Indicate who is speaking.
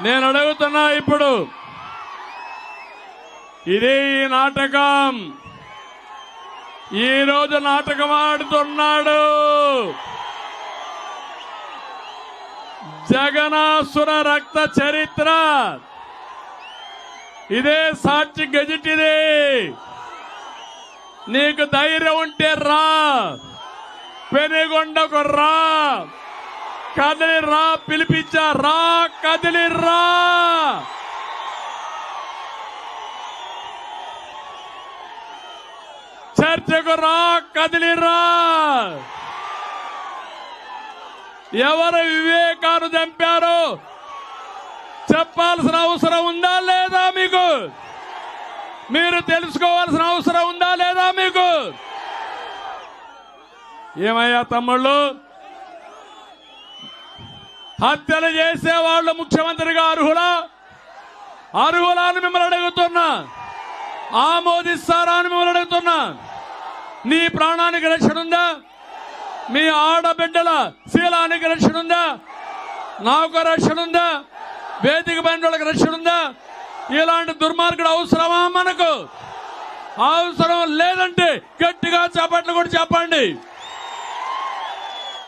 Speaker 1: నేను అడుగుతున్నా ఇప్పుడు, ఇదే ఈ నాటకం. ఈ రోజు నాటకం ఆడుతున్నాడు జగనాసుర రక్త చరిత్ర. ఇదే సాక్షి గెజిట్. ఇది నీకు ధైర్యం ఉంటే రా, పెనుగొండకు రా, కదిలి రా, పిలిపించా రా, కదిలి రా. చర్చకు రా, కదిలి రా. ఎవరు వివేకాన్ని చంపారో చెప్పాల్సిన అవసరం ఉందా లేదా మీకు? మీరు తెలుసుకోవాల్సిన అవసరం ఉందా లేదా మీకు? ఏమయ్యా తమ్ముళ్ళు, హత్యలు చేసే వాళ్ళు ముఖ్యమంత్రిగా అర్హులా? అర్హులా అని మిమ్మల్ని అడుగుతున్నా. ఆమోదిస్తారా అని మిమ్మల్ని అడుగుతున్నా. నీ ప్రాణానికి రక్షణ ఉందా? మీ ఆడబిడ్డల శీలానికి రక్షణ ఉందా? నాకు రక్షణ ఉందా? వేదిక పైన వాళ్ళకి రక్షణ ఉందా? ఇలాంటి దుర్మార్గుడు అవసరమా మనకు? అవసరం లేదంటే గట్టిగా చప్పట్లు కూడా చెప్పండి.